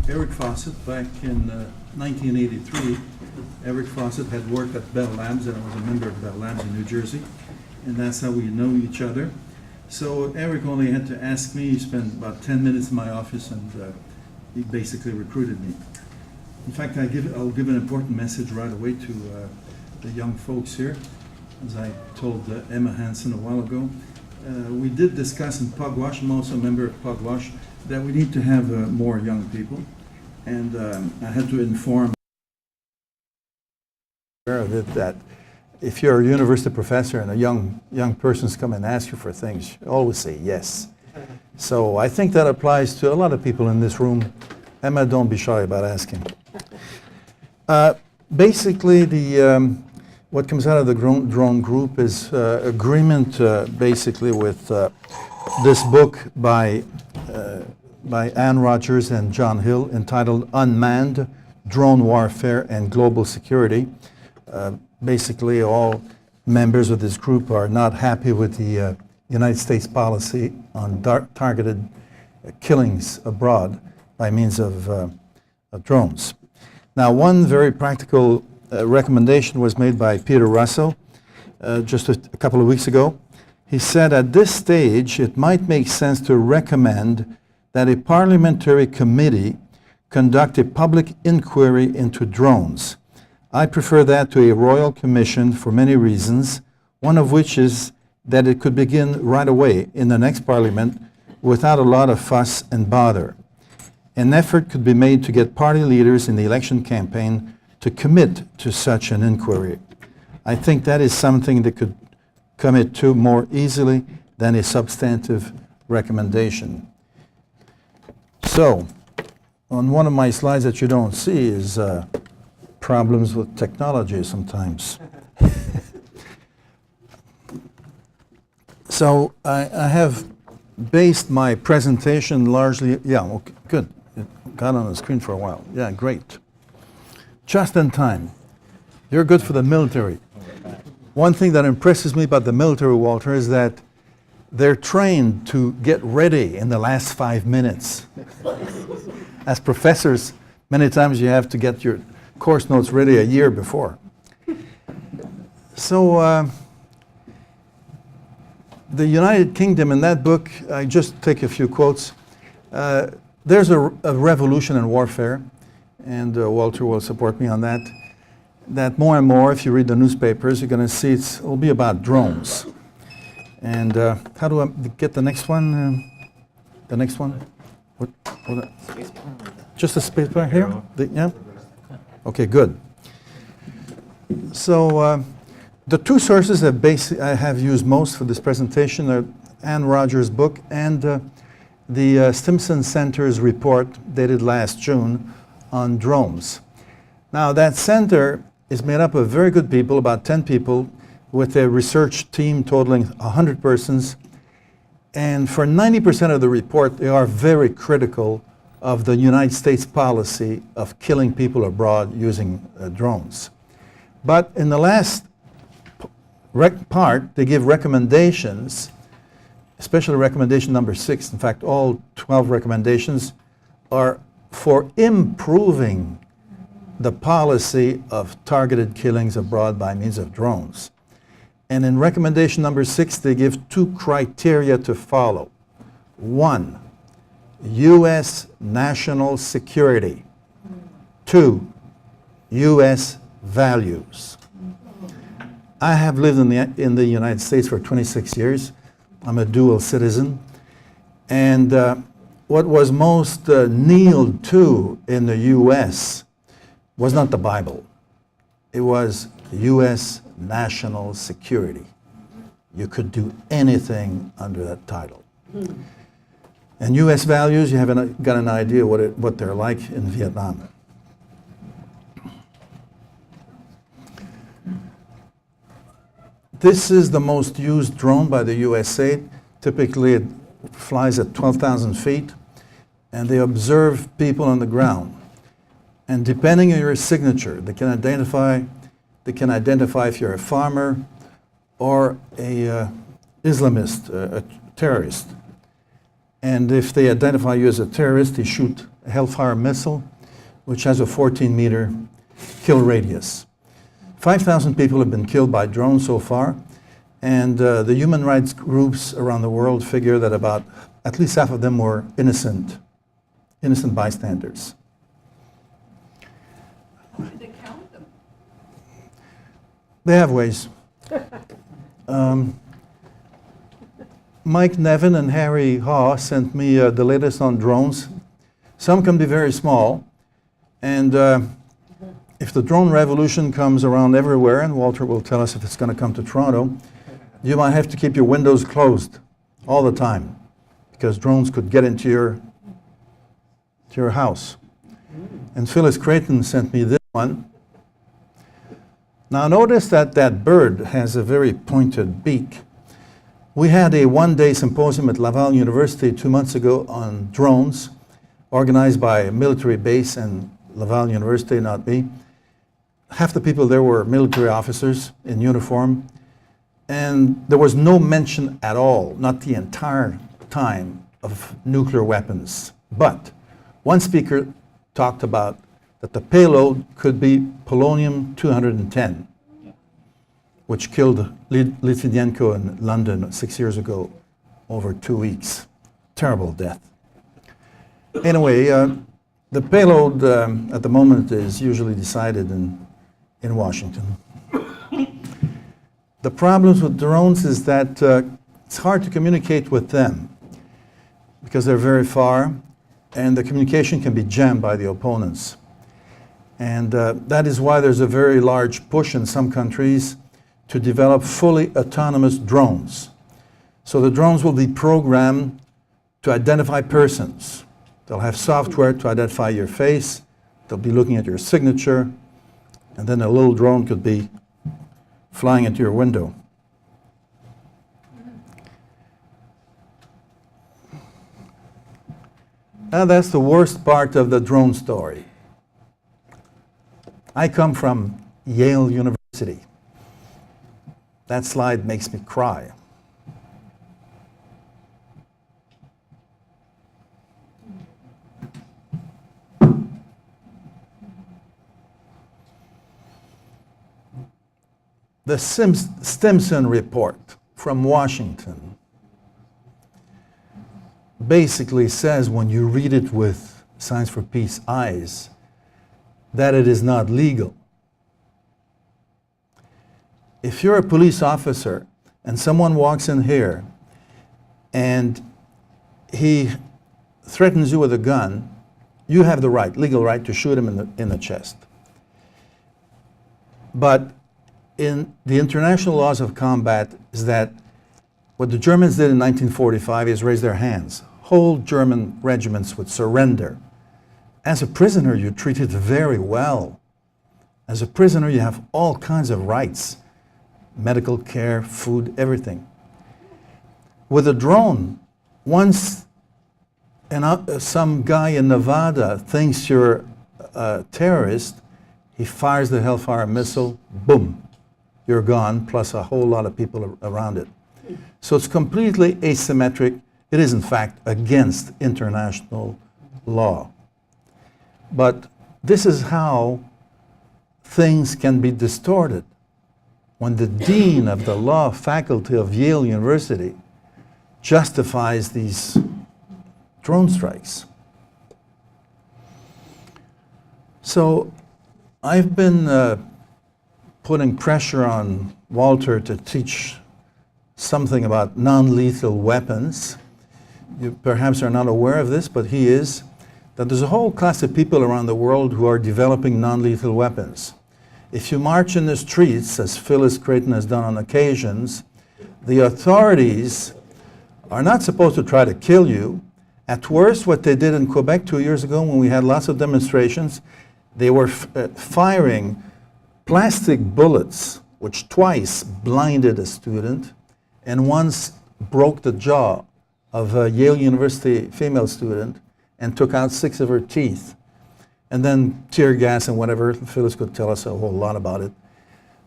Eric Fawcett, back in 1983, Eric Fawcett had worked at Bell Labs, and I was a member of Bell Labs in New Jersey, and that's how we know each other. So Eric only had to ask me. He spent about 10 minutes in my office, and he basically recruited me. In fact, I'll give an important message right away to the young folks here. As I told Emma Hansen a while ago, we did discuss in Pugwash, I'm also a member of Pugwash, that we need to have more young people. And I had to inform that if you're a university professor and a young person's come and ask you for things, you always say yes. So I think that applies to a lot of people in this room. Emma, don't be shy about asking. Basically, what comes out of the drone group is agreement basically with this book by Ann Rogers and John Hill entitled Unmanned, Drone Warfare and Global Security. Basically, all members of this group are not happy with the United States policy on targeted killings abroad by means of drones. Now, one very practical recommendation was made by Peter Russell just a couple of weeks ago. He said at this stage it might make sense to recommend that a parliamentary committee conduct a public inquiry into drones. I prefer that to a royal commission for many reasons, one of which is that it could begin right away in the next parliament without a lot of fuss and bother. An effort could be made to get party leaders in the election campaign to commit to such an inquiry. I think that is something that could commit to more easily than a substantive recommendation. So, on one of my slides that you don't see is problems with technology sometimes. So I have based my presentation largely, yeah, okay, good. It got on the screen for a while. Yeah, great. Just in time. You're good for the military. One thing that impresses me about the military, Walter, is that they're trained to get ready in the last 5 minutes. As professors, many times you have to get your course notes ready a year before. So the United Kingdom, in that book, I just take a few quotes. There's a revolution in warfare, and Walter will support me on that, that more and more, if you read the newspapers, you're going to see it'll be about drones. And how do I get the next one? The next one? What just a space bar here? Yeah? Okay, good. So the two sources that I have used most for this presentation are Ann Rogers' book and the Stimson Center's report dated last June on drones. Now, that center is made up of very good people, about 10 people, with a research team totaling 100 persons. And for 90% of the report, they are very critical of the United States policy of killing people abroad using drones. But in the last part, they give recommendations, especially recommendation number 6. In fact, all 12 recommendations are for improving the policy of targeted killings abroad by means of drones. And in recommendation number 6, they give 2 criteria to follow. 1, U.S. national security. 2, U.S. values. I have lived in the United States for 26 years. I'm a dual citizen. And what was most kneeled to in the U.S. was not the Bible. It was U.S. national security. You could do anything under that title. And U.S. values, you haven't got an idea what they're like in Vietnam. This is the most used drone by the USA. Typically it flies at 12,000 feet, and they observe people on the ground. And depending on your signature, they can identify if you're a farmer or a Islamist, a terrorist. And if they identify you as a terrorist, they shoot a Hellfire missile, which has a 14-meter kill radius. 5,000 people have been killed by drones so far, and the human rights groups around the world figure that about at least half of them were innocent bystanders. Did they count them? They have ways. Mike Nevin and Harry Haw sent me the latest on drones. Some can be very small, and if the drone revolution comes around everywhere, and Walter will tell us if it's going to come to Toronto, you might have to keep your windows closed all the time, because drones could get into your house. And Phyllis Creighton sent me this one. Now notice that that bird has a very pointed beak. We had a one-day symposium at Laval University 2 months ago on drones, organized by a military base and Laval University, not me. Half the people there were military officers in uniform, and there was no mention at all, not the entire time, of nuclear weapons. But one speaker talked about that the payload could be polonium-210, which killed Litvinenko in London 6 years ago over 2 weeks. Terrible death. Anyway, the payload at the moment is usually decided in Washington. The problems with drones is that it's hard to communicate with them because they're very far, and the communication can be jammed by the opponents. And that is why there's a very large push in some countries to develop fully autonomous drones. So the drones will be programmed to identify persons. They'll have software to identify your face. They'll be looking at your signature. And then a little drone could be flying into your window. Now that's the worst part of the drone story. I come from Yale University. That slide makes me cry. The Stimson report from Washington basically says, when you read it with Science for Peace eyes, that it is not legal. If you're a police officer and someone walks in here and he threatens you with a gun, you have the right, legal right, to shoot him in the chest. But in the international laws of combat is that what the Germans did in 1945 is raise their hands. Whole German regiments would surrender. As a prisoner, you're treated very well. As a prisoner, you have all kinds of rights. Medical care, food, everything. With a drone, once some guy in Nevada thinks you're a terrorist, he fires the Hellfire missile, boom, you're gone, plus a whole lot of people around it. So it's completely asymmetric. It is, in fact, against international law. But this is how things can be distorted. When the dean of the law faculty of Yale University justifies these drone strikes. So I've been putting pressure on Walter to teach something about non-lethal weapons. You perhaps are not aware of this, but he is, that there's a whole class of people around the world who are developing non-lethal weapons. If you march in the streets, as Phyllis Creighton has done on occasions, the authorities are not supposed to try to kill you. At worst, what they did in Quebec 2 years ago when we had lots of demonstrations, they were firing plastic bullets, which twice blinded a student and once broke the jaw of a Yale University female student and took out 6 of her teeth. And then tear gas and whatever. Phyllis could tell us a whole lot about it.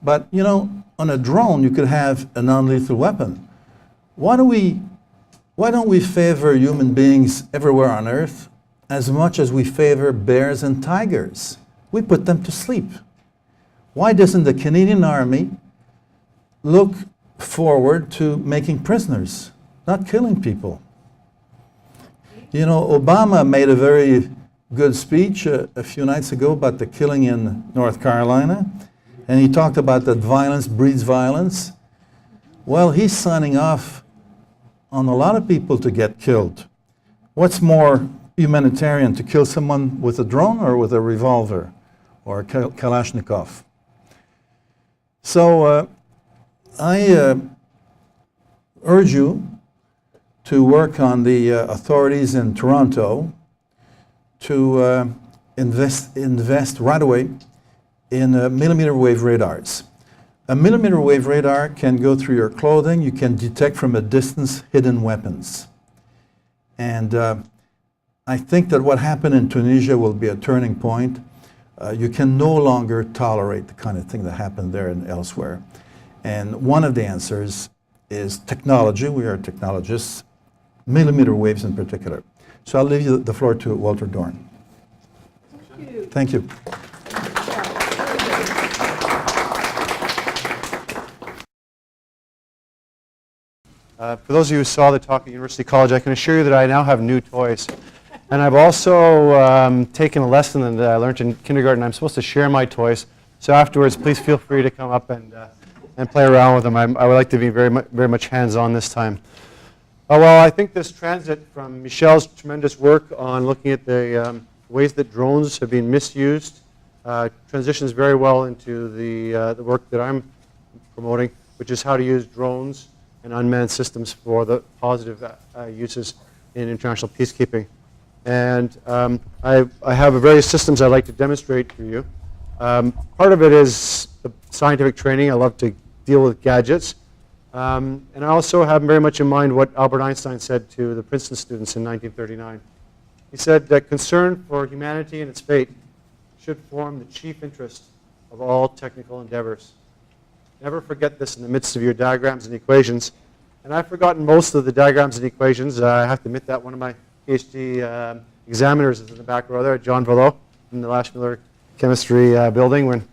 But, you know, on a drone, you could have a non-lethal weapon. Why do we why don't we favor human beings everywhere on Earth as much as we favor bears and tigers? We put them to sleep. Why doesn't the Canadian Army look forward to making prisoners, not killing people? You know, Obama made a very good speech a few nights ago about the killing in North Carolina, and he talked about that violence breeds violence. Well, he's signing off on a lot of people to get killed. What's more humanitarian, to kill someone with a drone or with a revolver or a Kalashnikov? So I urge you to work on the authorities in Toronto to invest right away in millimeter wave radars. A millimeter wave radar can go through your clothing. You can detect from a distance hidden weapons. And I think that what happened in Tunisia will be a turning point. You can no longer tolerate the kind of thing that happened there and elsewhere. And one of the answers is technology. We are technologists, millimeter waves in particular. So I'll leave you the floor to Walter Dorn. Thank you. Thank you. For those of you who saw the talk at University College, I can assure you that I now have new toys. And I've also taken a lesson that I learned in kindergarten. I'm supposed to share my toys. So afterwards, please feel free to come up and play around with them. I would like to be very much hands-on this time. Well, I think this transit from Michel's tremendous work on looking at the ways that drones have been misused transitions very well into the work that I'm promoting, which is how to use drones and unmanned systems for the positive uses in international peacekeeping. And I have various systems I'd like to demonstrate for you. Part of it is the scientific training. I love to deal with gadgets. And I also have very much in mind what Albert Einstein said to the Princeton students in 1939. He said that concern for humanity and its fate should form the chief interest of all technical endeavors. Never forget this in the midst of your diagrams and equations. And I've forgotten most of the diagrams and equations. I have to admit that one of my PhD examiners is in the back row there, John Vallot, in the Lashmiller Chemistry building.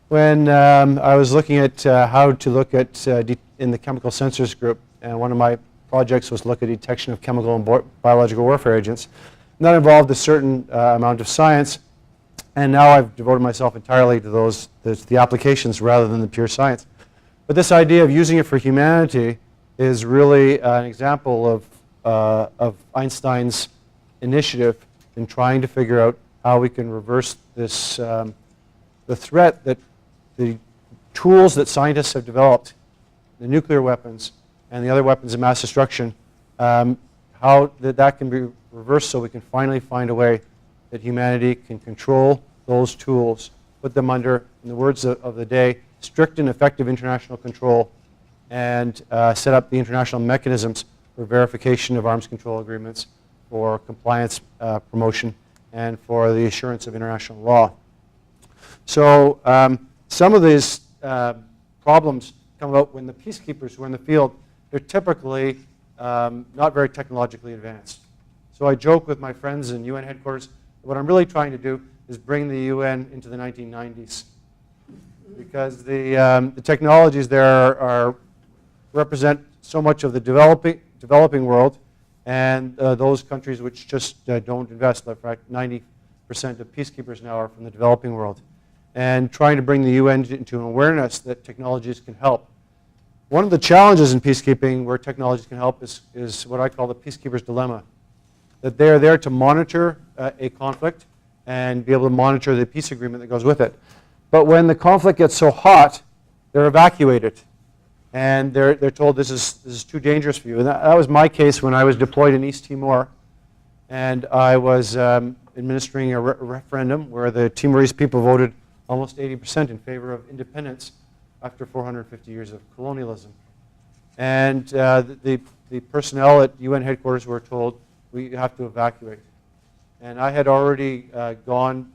When I was looking at how to look at in the chemical sensors group, and one of my projects was look at detection of chemical and biological warfare agents. And that involved a certain amount of science, and now I've devoted myself entirely to the applications rather than the pure science. But this idea of using it for humanity is really an example of Einstein's initiative in trying to figure out how we can reverse this the threat that the tools that scientists have developed, the nuclear weapons and the other weapons of mass destruction, how that can be reversed so we can finally find a way that humanity can control those tools, put them under, in the words of the day, strict and effective international control, and set up the international mechanisms for verification of arms control agreements, for compliance promotion, and for the assurance of international law. So some of these problems come about when the peacekeepers who are in the field, they're typically not very technologically advanced. So I joke with my friends in UN headquarters, what I'm really trying to do is bring the UN into the 1990s. Because the technologies there represent so much of the developing world, and those countries which just don't invest. In fact, 90% of peacekeepers now are from the developing world. And trying to bring the UN into an awareness that technologies can help. One of the challenges in peacekeeping where technologies can help is what I call the Peacekeepers Dilemma. That they're there to monitor a conflict and be able to monitor the peace agreement that goes with it. But when the conflict gets so hot, they're evacuated. And they're told this is too dangerous for you. And that was my case when I was deployed in East Timor. And I was administering a referendum where the Timorese people voted almost 80% in favor of independence after 450 years of colonialism. And the personnel at UN headquarters were told, we have to evacuate. And I had already gone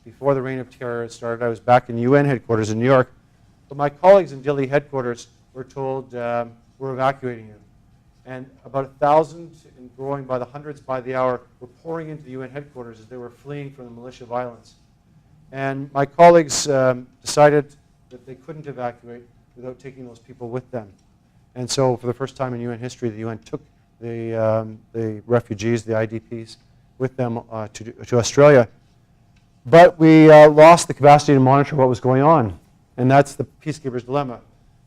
before the reign of terror started. I was back in UN headquarters in New York. But my colleagues in Dili headquarters were told, we're evacuating you. And about 1,000 and growing by the hundreds by the hour were pouring into the UN headquarters as they were fleeing from the militia violence. And my colleagues decided that they couldn't evacuate without taking those people with them. And so for the first time in UN history, the UN took the refugees, the IDPs, with them to Australia. But we lost the capacity to monitor what was going on. And that's the Peacekeepers Dilemma,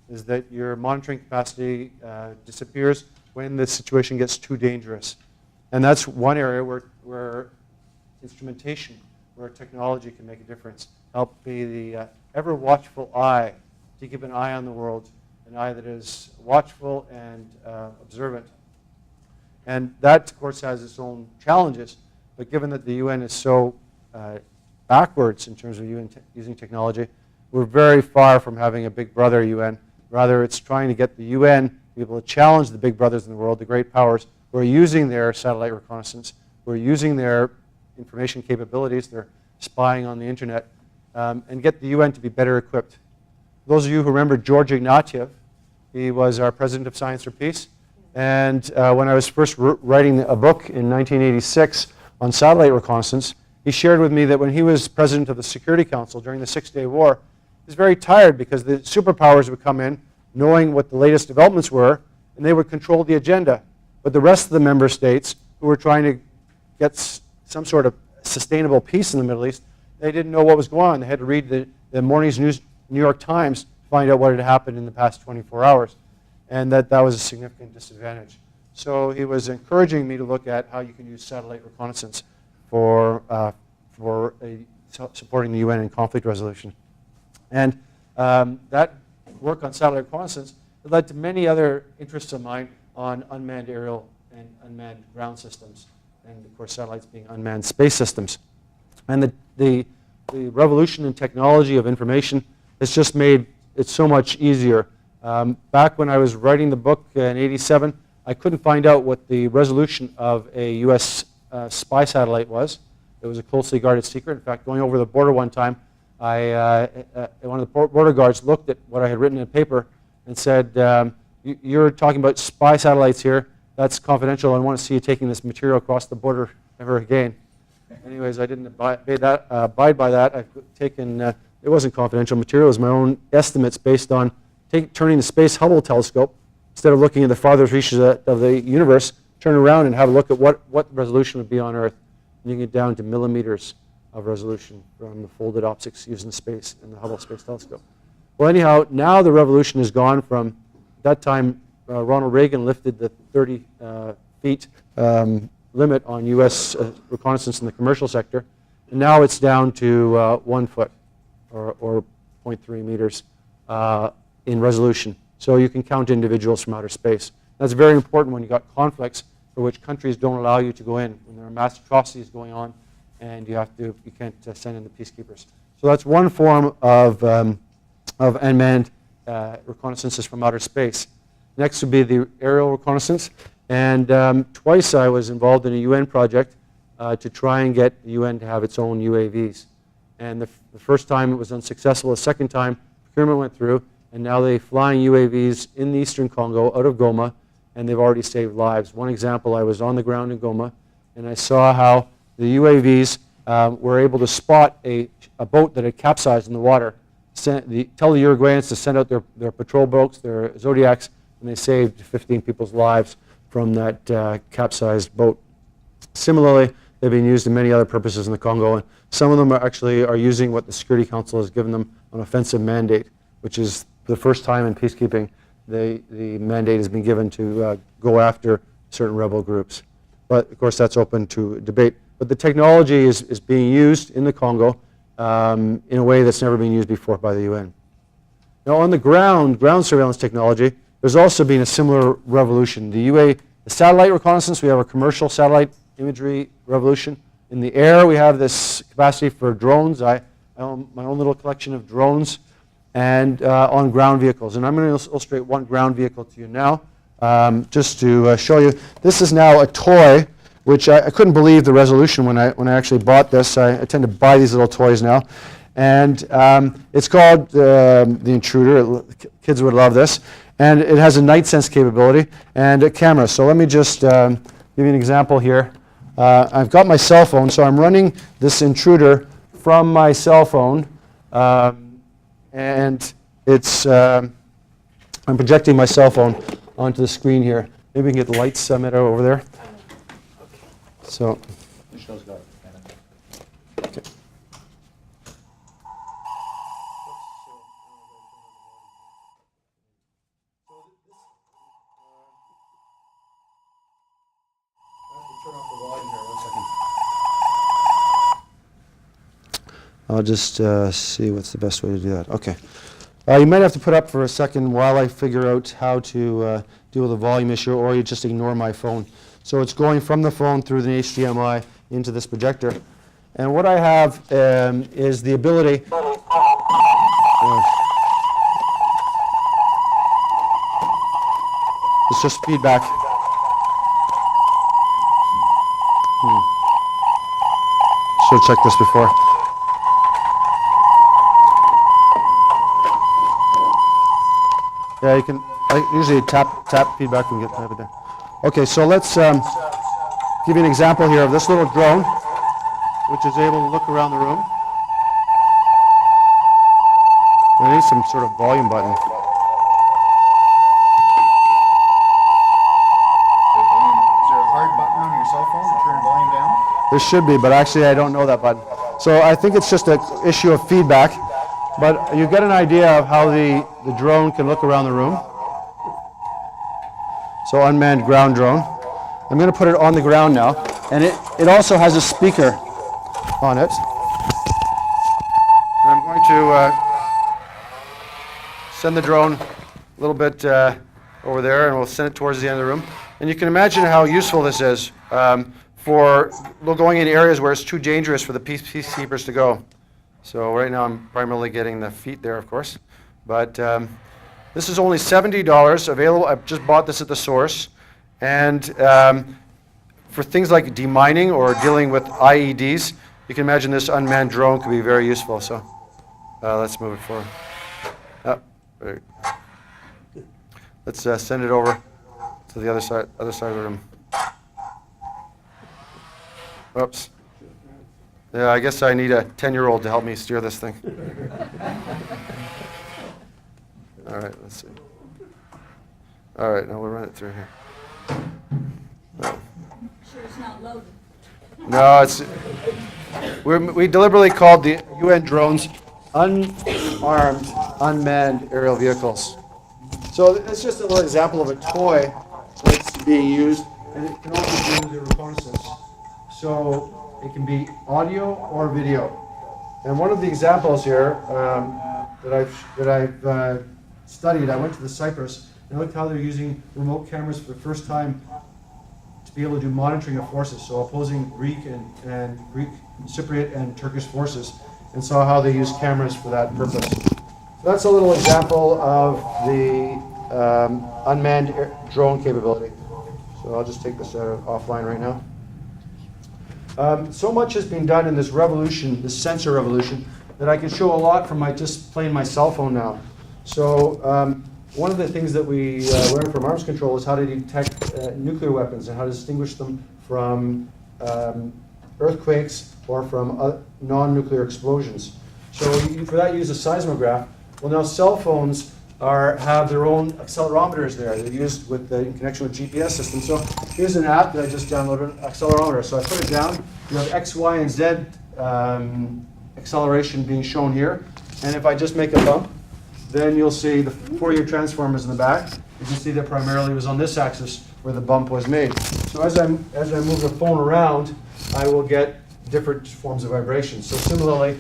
is that your monitoring capacity disappears when the situation gets too dangerous. And that's one area where instrumentation, where technology can make a difference, help be the ever watchful eye, to keep an eye on the world, an eye that is watchful and observant. And that, of course, has its own challenges. But given that the UN is so backwards in terms of using technology, we're very far from having a big brother UN. Rather, it's trying to get the UN to be able to challenge the big brothers in the world, the great powers, who are using their satellite reconnaissance, who are using their information capabilities, they're spying on the internet, and get the UN to be better equipped. Those of you who remember George Ignatiev, he was our president of Science for Peace. And when I was first writing a book in 1986 on satellite reconnaissance, he shared with me that when he was president of the Security Council during the Six-Day War, he was very tired because the superpowers would come in knowing what the latest developments were, and they would control the agenda. But the rest of the member states who were trying to get some sort of sustainable peace in the Middle East, they didn't know what was going on. They had to read the morning's New York Times to find out what had happened in the past 24 hours. And that was a significant disadvantage. So he was encouraging me to look at how you can use satellite reconnaissance for supporting the UN in conflict resolution. And that work on satellite reconnaissance led to many other interests of mine on unmanned aerial and unmanned ground systems, and of course satellites being unmanned space systems. And the revolution in technology of information has just made it so much easier. Back when I was writing the book in '87, I couldn't find out what the resolution of a US spy satellite was. It was a closely guarded secret. In fact, going over the border one time, one of the border guards looked at what I had written in paper and said, you're talking about spy satellites here. That's confidential. I don't want to see you taking this material across the border ever again. Anyways, I didn't abide by that. I've taken, it wasn't confidential material. It was my own estimates based on turning the Space Hubble telescope. Instead of looking at the farthest reaches of the universe, turn around and have a look at what resolution would be on Earth. And you can get down to millimeters of resolution from the folded optics used in space in the Hubble Space Telescope. Well, anyhow, now the revolution has gone from that time. Ronald Reagan lifted the 30 feet limit on U.S. Reconnaissance in the commercial sector, and now it's down to 1 foot or 0.3 meters in resolution. So you can count individuals from outer space. That's very important when you've got conflicts for which countries don't allow you to go in, when there are mass atrocities going on, and you can't send in the peacekeepers. So that's one form of unmanned reconnaissances from outer space. Next would be the aerial reconnaissance. And twice I was involved in a UN project to try and get the UN to have its own UAVs. And the first time it was unsuccessful. The second time, procurement went through, and now they're flying UAVs in the eastern Congo out of Goma, and they've already saved lives. One example, I was on the ground in Goma, and I saw how the UAVs were able to spot a boat that had capsized in the water, tell the Uruguayans to send out their patrol boats, their Zodiacs, and they saved 15 people's lives from that capsized boat. Similarly, they've been used in many other purposes in the Congo, and some of them are using what the Security Council has given them, an offensive mandate, which is for the first time in peacekeeping, the mandate has been given to go after certain rebel groups. But of course that's open to debate. But the technology is being used in the Congo in a way that's never been used before by the UN. Now on the ground surveillance technology, there's also been a similar revolution. The satellite reconnaissance, we have a commercial satellite imagery revolution. In the air, we have this capacity for drones. I own my own little collection of drones, and on ground vehicles. And I'm going to illustrate one ground vehicle to you now, just to show you. This is now a toy, which I couldn't believe the resolution when I actually bought this. I tend to buy these little toys now. And it's called the Intruder. Kids would love this. And it has a night sense capability and a camera. So let me just give you an example here. I've got my cell phone, so I'm running this intruder from my cell phone, and it's I'm projecting my cell phone onto the screen here. Maybe we can get the lights Meta over there. So. Michel's got it. Okay. I'll just see what's the best way to do that. Okay. You might have to put up for a second while I figure out how to deal with the volume issue, or you just ignore my phone. So it's going from the phone through the HDMI into this projector. And what I have is the ability... It's just feedback. Should have checked this before. Yeah, you can usually tap feedback and have it there. Okay, so let's give you an example here of this little drone, which is able to look around the room. I need some sort of volume button. Is there a hard button on your cell phone to turn volume down? There should be, but actually I don't know that button. So I think it's just an issue of feedback, but you get an idea of how the drone can look around the room. So unmanned ground drone. I'm going to put it on the ground now, and it also has a speaker on it. And I'm going to send the drone a little bit over there, and we'll send it towards the end of the room. And you can imagine how useful this is for going in areas where it's too dangerous for the peacekeepers to go. So right now I'm primarily getting the feet there, of course. But this is only $70 available. I just bought this at the source. And for things like demining or dealing with IEDs, you can imagine this unmanned drone could be very useful. So let's move it forward. Let's send it over to the other side of the room. Oops. Yeah, I guess I need a 10-year-old to help me steer this thing. All right, let's see. All right, now we'll run it through here. Sure it's not loaded. No, we deliberately called the UN drones unarmed, unmanned aerial vehicles. So it's just a little example of a toy that's being used, and it can also be used in reconnaissance. So it can be audio or video. And one of the examples here that I've studied, I went to the Cyprus and looked how they're using remote cameras for the first time to be able to do monitoring of forces, so opposing Greek and Greek, Cypriot and Turkish forces, and saw how they use cameras for that purpose. So that's a little example of the unmanned drone capability. So I'll just take this offline right now. So much has been done in this revolution, this sensor revolution, that I can show a lot from just playing my cell phone now. So one of the things that we learned from arms control is how to detect nuclear weapons and how to distinguish them from earthquakes or from non-nuclear explosions. So for that, you use a seismograph. Well, now cell phones have their own accelerometers there. They're used in connection with GPS systems. So here's an app that I just downloaded, an accelerometer. So I put it down. You have X, Y, and Z acceleration being shown here. And if I just make a bump, then you'll see the Fourier transformers in the back. You can see that primarily it was on this axis where the bump was made. So as I move the phone around, I will get different forms of vibration. So similarly,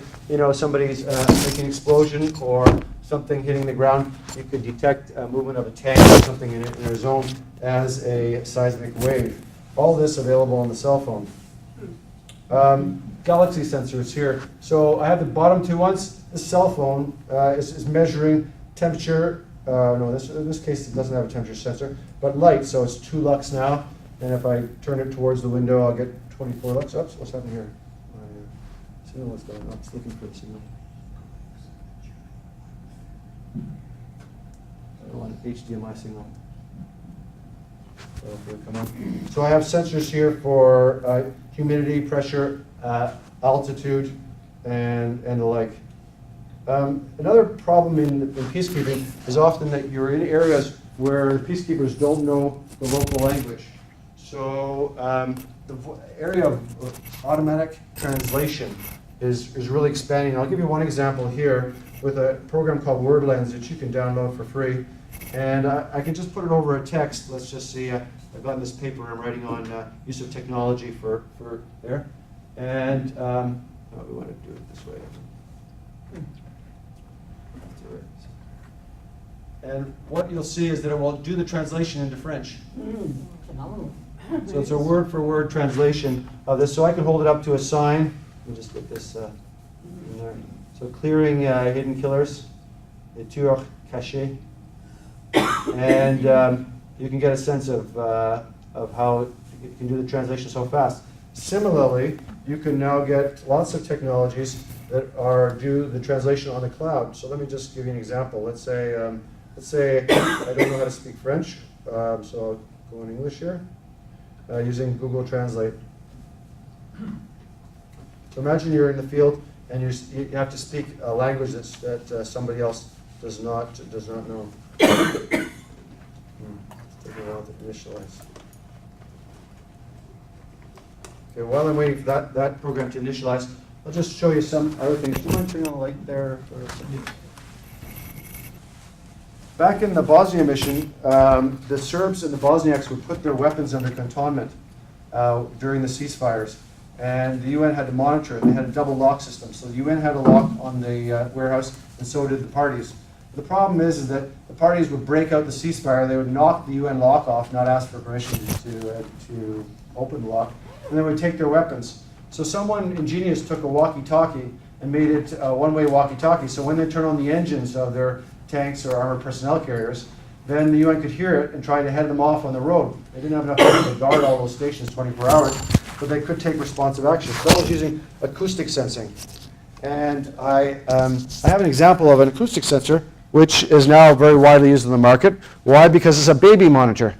somebody's making an explosion or something hitting the ground, you could detect a movement of a tank or something in their zone as a seismic wave. All this available on the cell phone. Galaxy sensors here. So I have the bottom two ones. This cell phone is measuring temperature. No, in this case it doesn't have a temperature sensor, but light. So it's 2 lux now. And if I turn it towards the window, I'll get 24 lux. Oops, what's happening here? Signal was going on. It's looking for the signal. on HDMI signal. So I have sensors here for humidity, pressure, altitude, and the like. Another problem in peacekeeping is often that you're in areas where peacekeepers don't know the local language. So the area of automatic translation is really expanding. I'll give you one example here with a program called WordLens that you can download for free. And I can just put it over a text. Let's just see. I've got this paper I'm writing on use of technology for there. And we want to do it this way. And what you'll see is that it will do the translation into French. So it's a word-for-word translation of this. So I can hold it up to a sign. Let me just get this in there. So clearing hidden killers, les tueurs cachés. And you can get a sense of how it can do the translation so fast. Similarly, you can now get lots of technologies that do the translation on the cloud. So let me just give you an example. Let's say I don't know how to speak French, so I'll go in English here, using Google Translate. So imagine you're in the field and you have to speak a language that somebody else does not know. Take a while to initialize. Okay, while I'm waiting for that program to initialize, I'll just show you some other things. Do you mind turning on the light there? Back in the Bosnia mission, the Serbs and the Bosniaks would put their weapons under cantonment during the ceasefires. And the UN had to monitor it. They had a double lock system. So the UN had a lock on the warehouse, and so did the parties. The problem is that the parties would break out the ceasefire. They would knock the UN lock off, not ask for permission to open the lock, and they would take their weapons. So someone ingenious took a walkie-talkie and made it a one-way walkie-talkie. So when they turn on the engines of their tanks or armored personnel carriers, then the UN could hear it and try to head them off on the road. They didn't have enough time to guard all those stations 24 hours, but they could take responsive action. So that was using acoustic sensing. And I have an example of an acoustic sensor, which is now very widely used in the market. Why? Because it's a baby monitor.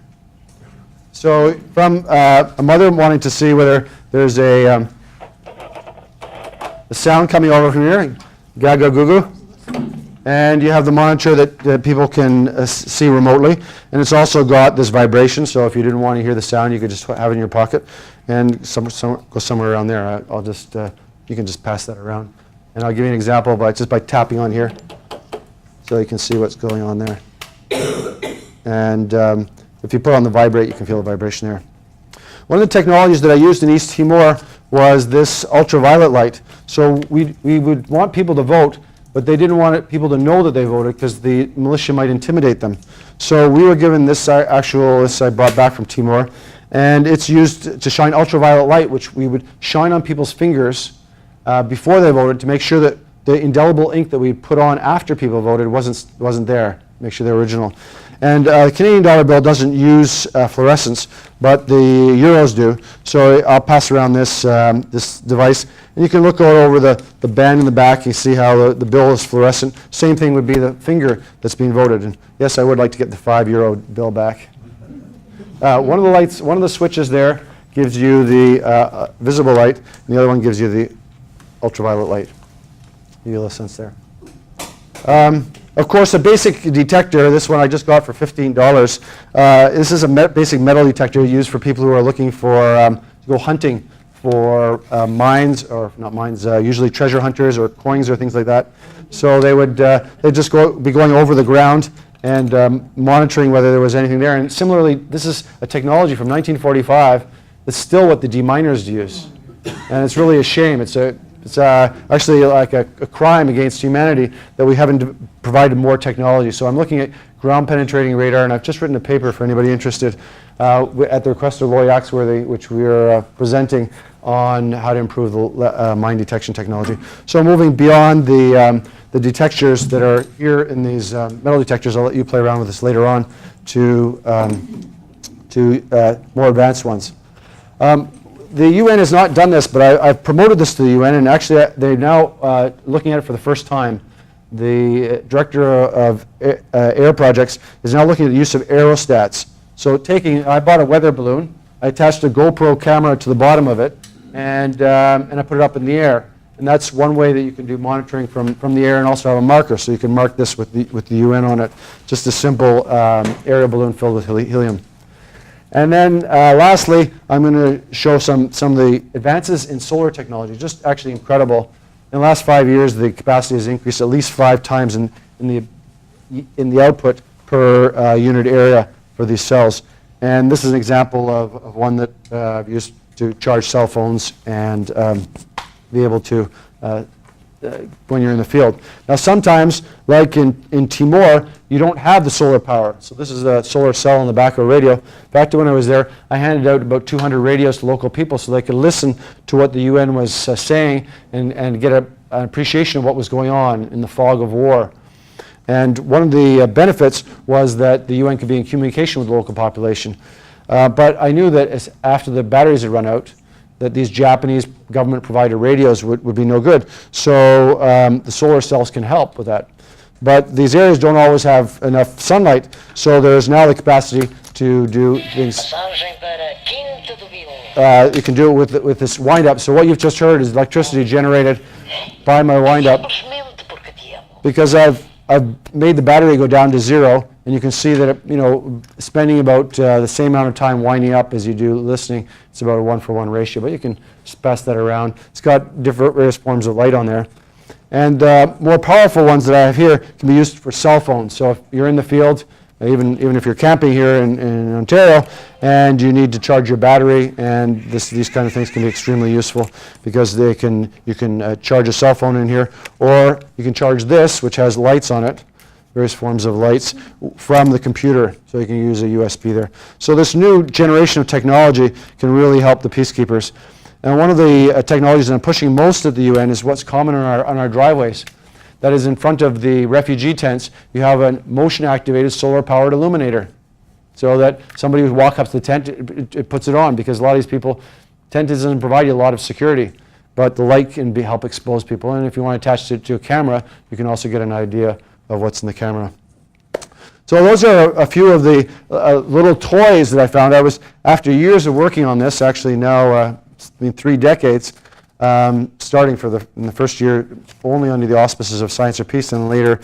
So from a mother wanting to see whether there's a sound coming over from here, gaga gugu, and you have the monitor that people can see remotely, and it's also got this vibration. So if you didn't want to hear the sound, you could just have it in your pocket and go somewhere around there. I'll just you can just pass that around, and I'll give you an example just by tapping on here, so you can see what's going on there. And if you put on the vibrate, you can feel the vibration there. One of the technologies that I used in East Timor was this ultraviolet light. So we would want people to vote, but they didn't want people to know that they voted because the militia might intimidate them. So we were given this this I brought back from Timor, and it's used to shine ultraviolet light, which we would shine on people's fingers before they voted to make sure that the indelible ink that we put on after people voted wasn't there. Make sure they're original. And the Canadian dollar bill doesn't use fluorescence, but the euros do. So I'll pass around this this device, and you can look over the band in the back. You see how the bill is fluorescent. Same thing would be the finger that's being voted. And yes, I would like to get the €5 bill back. One of the switches there gives you the visible light, and the other one gives you the ultraviolet light. You get a sense there. Of course, a basic detector, this one I just got for $15. This is a basic metal detector used for people who are looking for, to go hunting for mines, or not mines, usually treasure hunters or coins or things like that. So they'd just be going over the ground and monitoring whether there was anything there. And similarly, this is a technology from 1945 that's still what the deminers use. And it's really a shame. It's actually like a crime against humanity that we haven't provided more technology. So I'm looking at ground penetrating radar, and I've just written a paper for anybody interested at the request of Laurie Axworthy, which we are presenting on how to improve the mine detection technology. So moving beyond the detectors that are here in these metal detectors, I'll let you play around with this later on to more advanced ones. The UN has not done this, but I've promoted this to the UN, and actually they're now looking at it for the first time. the director of air projects, is now looking at the use of aerostats. So I bought a weather balloon, I attached a GoPro camera to the bottom of it, and I put it up in the air. And that's one way that you can do monitoring from the air, and also have a marker, so you can mark this with the UN on it. Just a simple aerial balloon filled with helium. And then lastly, I'm going to show some of the advances in solar technology, just actually incredible. In the last 5 years, the capacity has increased at least 5 times in the output per unit area for these cells. And this is an example of one that I've used to charge cell phones and be able to when you're in the field. Now sometimes, like in Timor, you don't have the solar power. So this is a solar cell on the back of a radio. Back to when I was there, I handed out about 200 radios to local people so they could listen to what the UN was saying and get an appreciation of what was going on in the fog of war. And one of the benefits was that the UN could be in communication with the local population. But I knew that after the batteries had run out, that these Japanese government-provided radios would be no good. So the solar cells can help with that. But these areas don't always have enough sunlight, so there's now the capacity to do things. You can do it with this wind-up. So what you've just heard is electricity generated by my wind-up. Because I've made the battery go down to 0, and you can see that spending about the same amount of time winding up as you do listening. It's about a 1-for-1 ratio, but you can just pass that around. It's got different various forms of light on there. And more powerful ones that I have here can be used for cell phones. So if you're in the field, even if you're camping here in Ontario, and you need to charge your battery, and these kind of things can be extremely useful because you can charge a cell phone in here, or you can charge this, which has lights on it, various forms of lights, from the computer, so you can use a USB there. So this new generation of technology can really help the peacekeepers. And one of the technologies that I'm pushing most at the UN is what's common on our driveways. That is, in front of the refugee tents, you have a motion-activated solar-powered illuminator. So that somebody who walks up to the tent, it puts it on, because a lot of these people, tent doesn't provide you a lot of security, but the light can help expose people. And if you want to attach it to a camera, you can also get an idea of what's in the camera. So those are a few of the little toys that I found. After years of working on this, actually now 3 decades, starting in the first year only under the auspices of Science for Peace, and later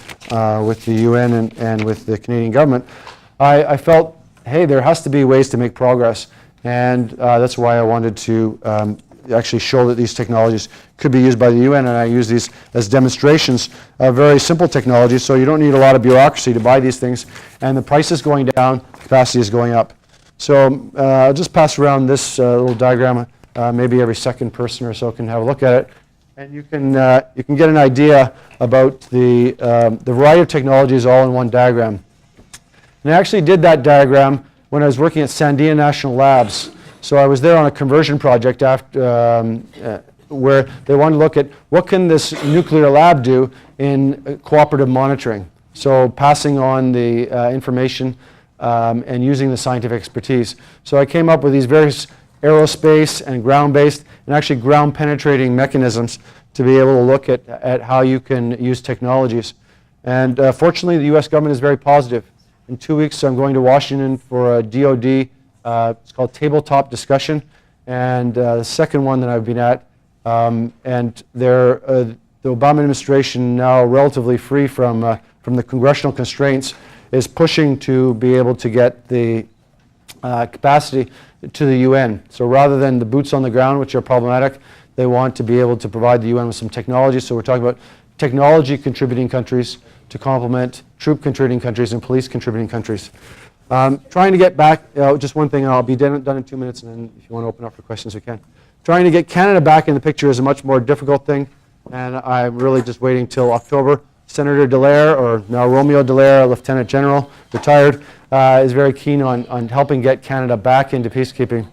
with the UN and with the Canadian government, I felt, hey, there has to be ways to make progress. And that's why I wanted to actually show that these technologies could be used by the UN, and I use these as demonstrations of very simple technologies, so you don't need a lot of bureaucracy to buy these things, and the price is going down, capacity is going up. So I'll just pass around this little diagram. Maybe every second person or so can have a look at it, and you can get an idea about the variety of technologies all in one diagram. And I actually did that diagram when I was working at Sandia National Labs. So I was there on a conversion project where they wanted to look at what can this nuclear lab do in cooperative monitoring. So passing on the information and using the scientific expertise. So I came up with these various aerospace and ground-based and actually ground-penetrating mechanisms to be able to look at how you can use technologies. And fortunately, the U.S. government is very positive. In 2 weeks, I'm going to Washington for a DOD, it's called Tabletop Discussion, and the second one that I've been at. And the Obama administration, now relatively free from the congressional constraints, is pushing to be able to get the capacity to the UN. So rather than the boots on the ground, which are problematic, they want to be able to provide the UN with some technology. So we're talking about technology contributing countries to complement troop contributing countries and police contributing countries. Trying to get back, just one thing, and I'll be done in 2 minutes, and then if you want to open up for questions, we can. Trying to get Canada back in the picture is a much more difficult thing, and I'm really just waiting till October. Senator Dallaire, or now Romeo Dallaire, Lieutenant General, retired, is very keen on helping get Canada back into peacekeeping.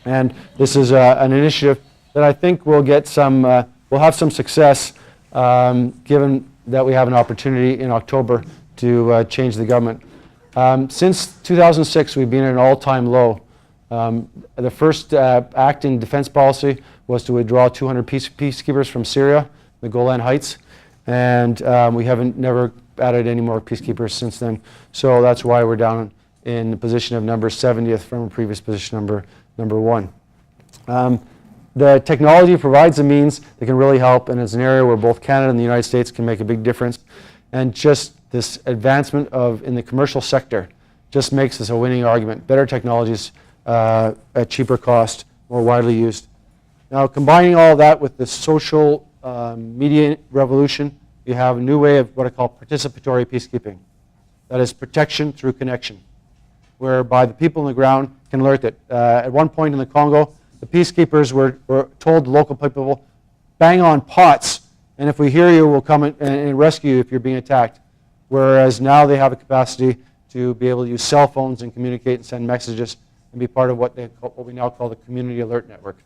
And this is an initiative that I think will get will have some success, given that we have an opportunity in October to change the government. Since 2006, we've been at an all-time low. The first act in defense policy was to withdraw 200 peacekeepers from Syria, the Golan Heights. And we haven't never added any more peacekeepers since then. So that's why we're down in the position of number 70th from a previous position number 1. The technology provides a means that can really help, and it's an area where both Canada and the United States can make a big difference. And just this advancement in the commercial sector just makes this a winning argument. Better technologies at cheaper cost, more widely used. Now, combining all of that with the social media revolution, you have a new way of what I call participatory peacekeeping. That is protection through connection, whereby the people on the ground can alert that at one point in the Congo, the peacekeepers were told the local people, bang on pots, and if we hear you, we'll come and rescue you if you're being attacked. Whereas now they have a capacity to be able to use cell phones and communicate and send messages and be part of what we now call the community alert network.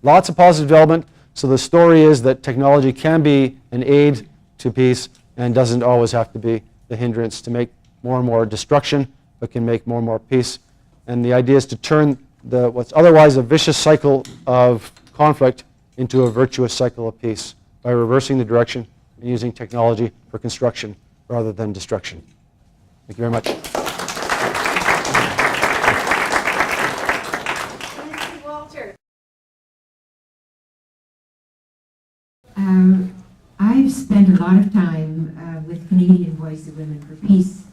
Lots of positive development. So the story is that technology can be an aid to peace and doesn't always have to be the hindrance to make more and more destruction, but can make more and more peace. And the idea is to turn what's otherwise a vicious cycle of conflict into a virtuous cycle of peace by reversing the direction and using technology for construction rather than destruction. Thank you very much. Walter. I've spent a lot of time with Canadian Voice of Women for Peace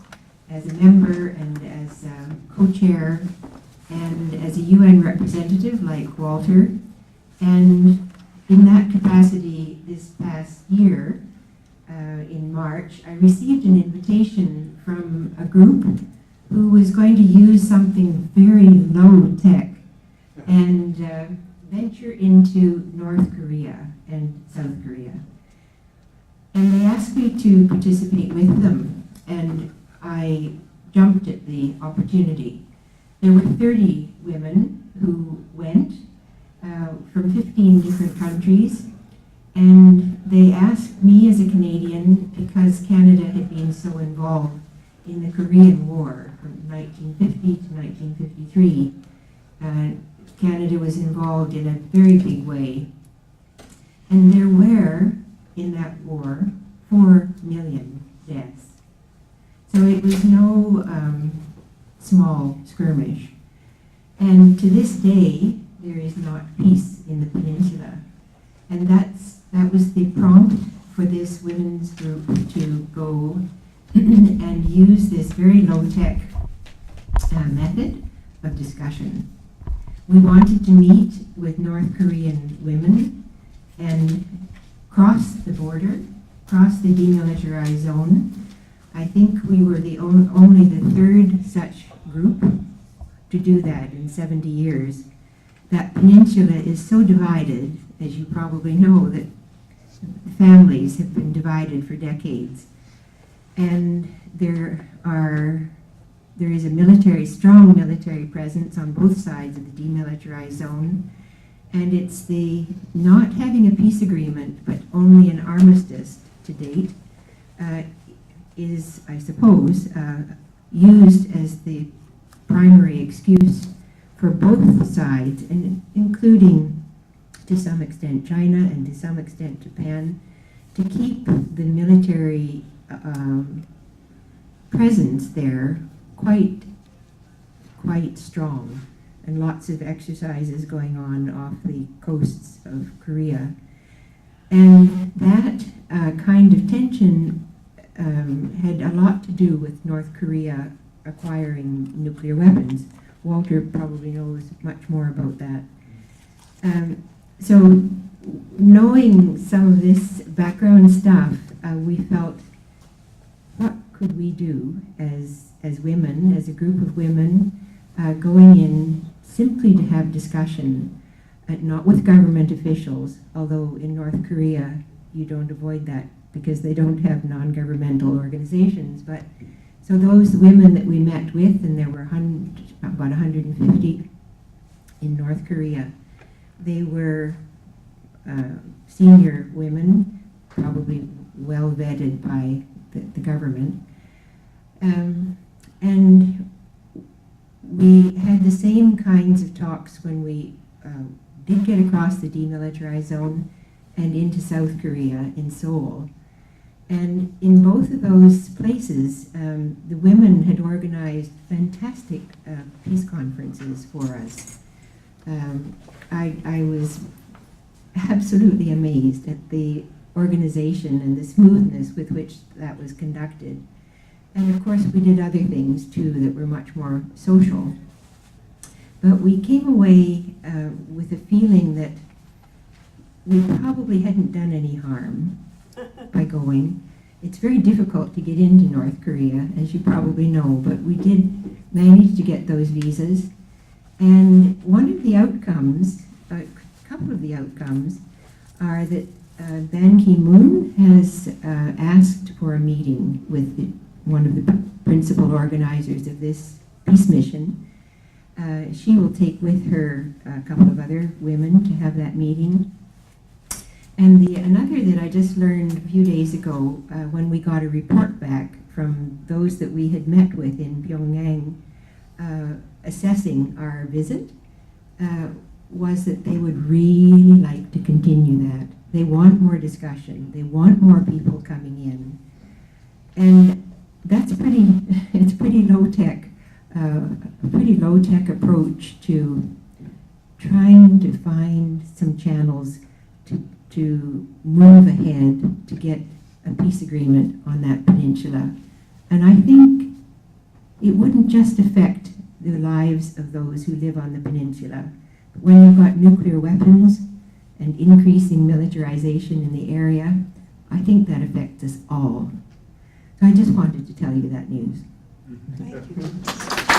as a member and as co-chair and as a UN representative like Walter. And in that capacity this past year, in March, I received an invitation from a group who was going to use something very low tech and venture into North Korea and South Korea. And they asked me to participate with them, and I jumped at the opportunity. There were 30 women who went from 15 different countries, and they asked me as a Canadian, because Canada had been so involved in the Korean War from 1950 to 1953. Canada was involved in a very big way. And there were, in that war, 4 million deaths. So it was no small skirmish. And to this day, there is not peace in the peninsula. And that was the prompt for this women's group to go and use this very low-tech method of discussion. We wanted to meet with North Korean women and cross the border, cross the demilitarized zone. I think we were only the third such group to do that in 70 years. That peninsula is so divided, as you probably know, that families have been divided for decades. And there is a strong military presence on both sides of the demilitarized zone. And it's the not having a peace agreement, but only an armistice to date, is, I suppose, used as the primary excuse for both sides, and including, to some extent, China and to some extent Japan, to keep the military presence there quite strong, and lots of exercises going on off the coasts of Korea. And that kind of tension had a lot to do with North Korea acquiring nuclear weapons. Walter probably knows much more about that. So knowing some of this background stuff, we felt, what could we do as women, as a group of women, going in simply to have discussion, not with government officials, although in North Korea you don't avoid that because they don't have non-governmental organizations. But so those women that we met with, and there were about 150 in North Korea, they were senior women, probably well vetted by the government. And we had the same kinds of talks when we did get across the demilitarized zone, and into South Korea in Seoul. And in both of those places, the women had organized fantastic peace conferences for us. I was absolutely amazed at the organization and the smoothness with which that was conducted. And of course, we did other things too that were much more social. But we came away with a feeling that we probably hadn't done any harm by going. It's very difficult to get into North Korea, as you probably know, but we did manage to get those visas. And one of the outcomes, a couple of the outcomes, are that Ban Ki-moon has asked for a meeting with one of the principal organizers of this peace mission. She will take with her a couple of other women to have that meeting. And another that I just learned a few days ago, when we got a report back from those that we had met with in Pyongyang, assessing our visit, was that they would really like to continue that. They want more discussion. They want more people coming in. And that's it's pretty low-tech, a pretty low-tech approach to trying to find some channels to move ahead to get a peace agreement on that peninsula. And I think it wouldn't just affect the lives of those who live on the peninsula. But when you've got nuclear weapons and increasing militarization in the area, I think that affects us all. So I just wanted to tell you that news. Thank you.